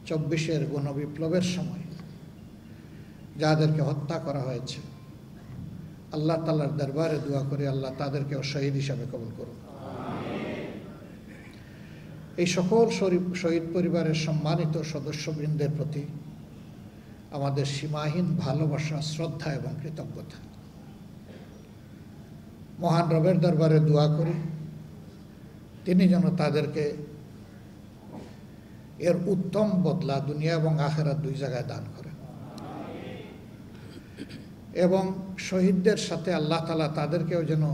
24-এর গণবিপ্লবের সময় যাদেরকে হত্যা করা হয়েছে, আল্লাহ তাআলার দরবারে দোয়া করি আল্লাহ তাদেরকেও শহীদ হিসাবে কবুল করুন। এই সকল শহীদ পরিবারের সম্মানিত সদস্যবৃন্দের প্রতি আমাদের সীমাহীন ভালোবাসা, শ্রদ্ধা এবং কৃতজ্ঞতা। মহান রবের দরবারে দোয়া করি তিনি যেন তাদেরকে এর উত্তম বদলা দুনিয়া এবং আখিরাত দুই জায়গায় দান করেন এবং শহীদদের সাথে আল্লাহ তাআলা তাদেরকেও যেন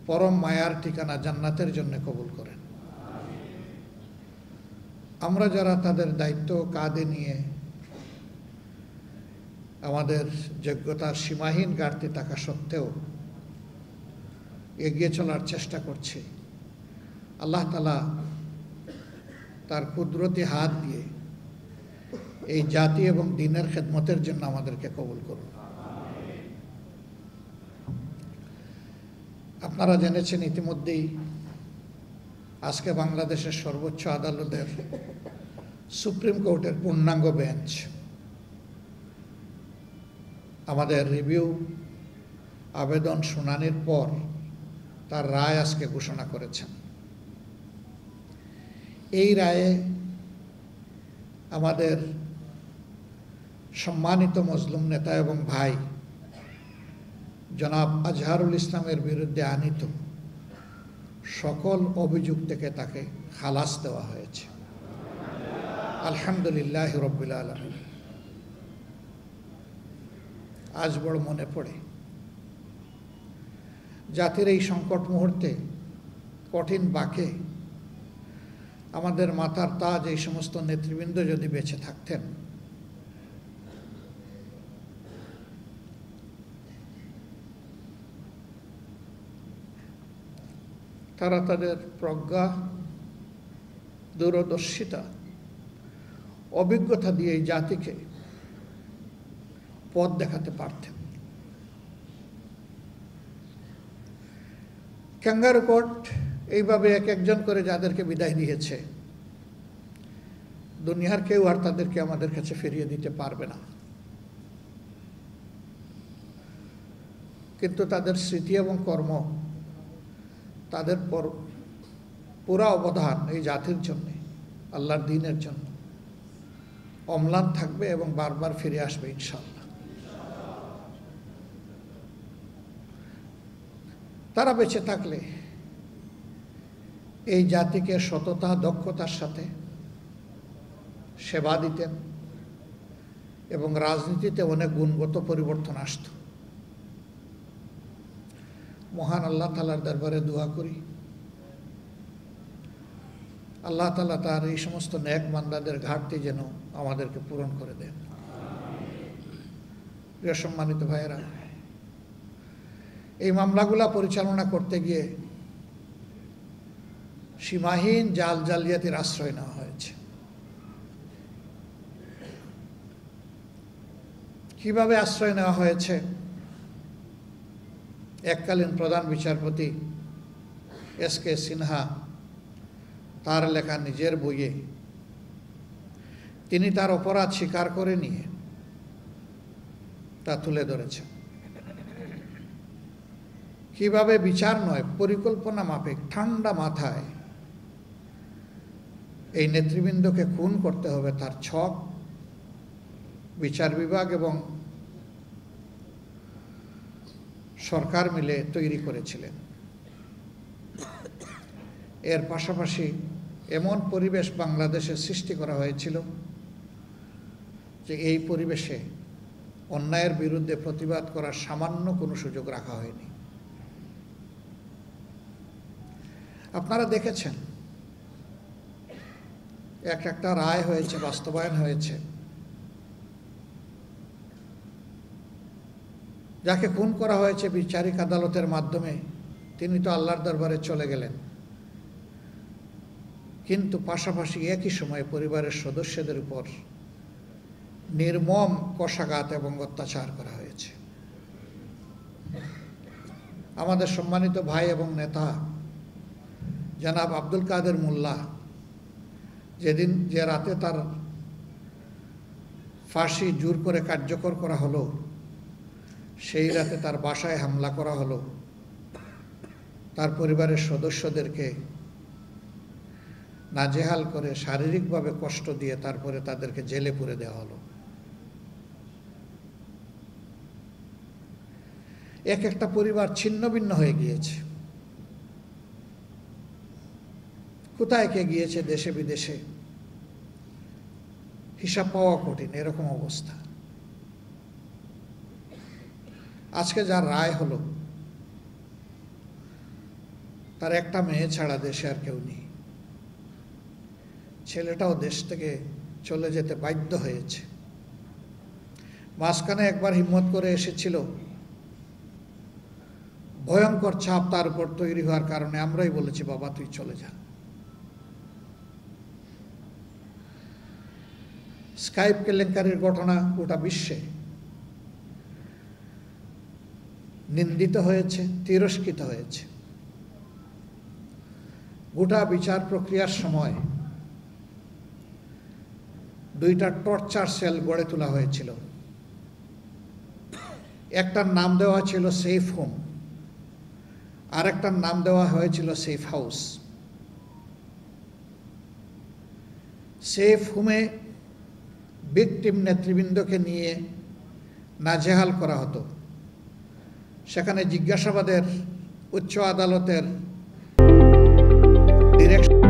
পরম মায়ার ঠিকানা জান্নাতের জন্য কবুল করেন। আমরা যারা তাদের দায়িত্ব কাঁধে নিয়ে আমাদের যোগ্যতার সীমাহীন ঘাটতি থাকা সত্ত্বেও এগিয়ে চলার চেষ্টা করছি, আল্লাহ তাআলা তার কুদরতি হাত দিয়ে এই জাতি এবং দ্বীনের খেদমতের জন্য আমাদেরকে কবুল করুন। আপনারা জেনেছেন ইতিমধ্যেই আজকে বাংলাদেশের সর্বোচ্চ আদালতের সুপ্রিম কোর্টের পূর্ণাঙ্গ বেঞ্চ আমাদের রিভিউ আবেদন শুনানির পর তার রায় আজকে ঘোষণা করেছেন। এই রায়ে আমাদের সম্মানিত মজলুম নেতা এবং ভাই জনাব আজহারুল ইসলামের বিরুদ্ধে আনীত সকল অভিযোগ থেকে তাকে খালাস দেওয়া হয়েছে। আলহামদুলিল্লাহ রাব্বিল আলামিন। আজ বড় মনে পড়ে জাতির এই সংকট মুহূর্তে কঠিন বাঁকে আমাদের মাথার তাজ এই সমস্ত নেতৃবৃন্দ যদি বেঁচে থাকতেন, তারা তাদের প্রজ্ঞা, দূরদর্শিতা, অভিজ্ঞতা দিয়ে এই জাতিকে পথ দেখাতে পারতেন। ক্যাঙ্গারু কোর্ট এইভাবে এক একজন করে যাদেরকে বিদায় দিয়েছে, দুনিয়ার কেউ আর তাদেরকে আমাদের কাছে ফিরিয়ে দিতে পারবে না। কিন্তু তাদের স্মৃতি এবং কর্ম, তাদের পুরা অবদান এই জাতির জন্য, আল্লাহর দ্বীনের জন্য অম্লান থাকবে এবং বারবার ফিরে আসবে ইনশাআল্লাহ। তারা বেঁচে থাকলে এই জাতিকে সততা, দক্ষতার সাথে সেবা দিতেন এবং রাজনীতিতে অনেক গুণগত পরিবর্তন আসত। মহান আল্লাহ তাআলার দরবারে দোয়া করি আল্লাহ তাআলা তার এই সমস্ত নেক বান্দাদের ঘাটতি যেন আমাদেরকে পূরণ করে দেন। প্রিয় সম্মানিত ভাইয়েরা, এই মামলাগুলা পরিচালনা করতে গিয়ে সীমাহীন জালিয়াতির আশ্রয় নেওয়া হয়েছে। কিভাবে আশ্রয় নেওয়া হয়েছে? এককালীন প্রধান বিচারপতি এস.কে. সিনহা তার লেখা নিজের বইয়ে তিনি তার অপরাধ স্বীকার করে নিয়ে তা তুলে ধরেছেন। কিভাবে বিচার নয়, পরিকল্পনা মাফিক ঠান্ডা মাথায় এই নেতৃবৃন্দকে খুন করতে হবে তার ছক বিচার বিভাগ এবং সরকার মিলে তৈরি করেছিলেন। এর পাশাপাশি এমন পরিবেশ বাংলাদেশে সৃষ্টি করা হয়েছিল যে এই পরিবেশে অন্যায়ের বিরুদ্ধে প্রতিবাদ করার সামান্য কোনো সুযোগ রাখা হয়নি। আপনারা দেখেছেন একটা রায় হয়েছে, বাস্তবায়ন হয়েছে। যাকে খুন করা হয়েছে বিচারিক আদালতের মাধ্যমে তিনি তো আল্লাহর দরবারে চলে গেলেন, কিন্তু পাশাপাশি একই সময়ে পরিবারের সদস্যদের উপর নির্মম কষাঘাত এবং অত্যাচার করা হয়েছে। আমাদের সম্মানিত ভাই এবং নেতা জনাব আব্দুল কাদের মোল্লা যে রাতে তার ফাঁসি জোর করে কার্যকর করা হলো, সেই রাতে তার বাসায় হামলা করা হলো, তার পরিবারের সদস্যদেরকে নাজেহাল করে শারীরিকভাবে কষ্ট দিয়ে তারপরে তাদেরকে জেলে পুরে দেওয়া হলো। এক একটা পরিবার ছিন্ন ভিন্ন হয়ে গিয়েছে, কোথায় কে গিয়েছে দেশে বিদেশে হিসাব পাওয়া কঠিন, এরকম অবস্থা। আজকে যার রায় হলো, তার একটা মেয়ে ছাড়া দেশে আর কেউ নেই। ছেলেটাও দেশ থেকে চলে যেতে বাধ্য হয়েছে। মাঝখানে একবার হিম্মত করে এসেছিল, ভয়ঙ্কর চাপ তার উপর তৈরি হওয়ার কারণে আমরাই বলেছি, বাবা তুই চলে যা। স্কাইপ কেলেঙ্কারির ঘটনা গোটা বিশ্বে নিন্দিত হয়েছে, তিরস্কৃত হয়েছে। গোটা বিচার প্রক্রিয়ার সময় 2টা টর্চার সেল গড়ে তোলা হয়েছিল। একটার নাম দেওয়া ছিল সেফ হোম, আর একটার নাম দেওয়া হয়েছিল সেফ হাউস। সেফ হোমে ভিকটিম নেতৃবৃন্দকে নিয়ে নাজেহাল করা হতো। সেখানে জিজ্ঞাসাবাদের উচ্চ আদালতের ডিরেকশন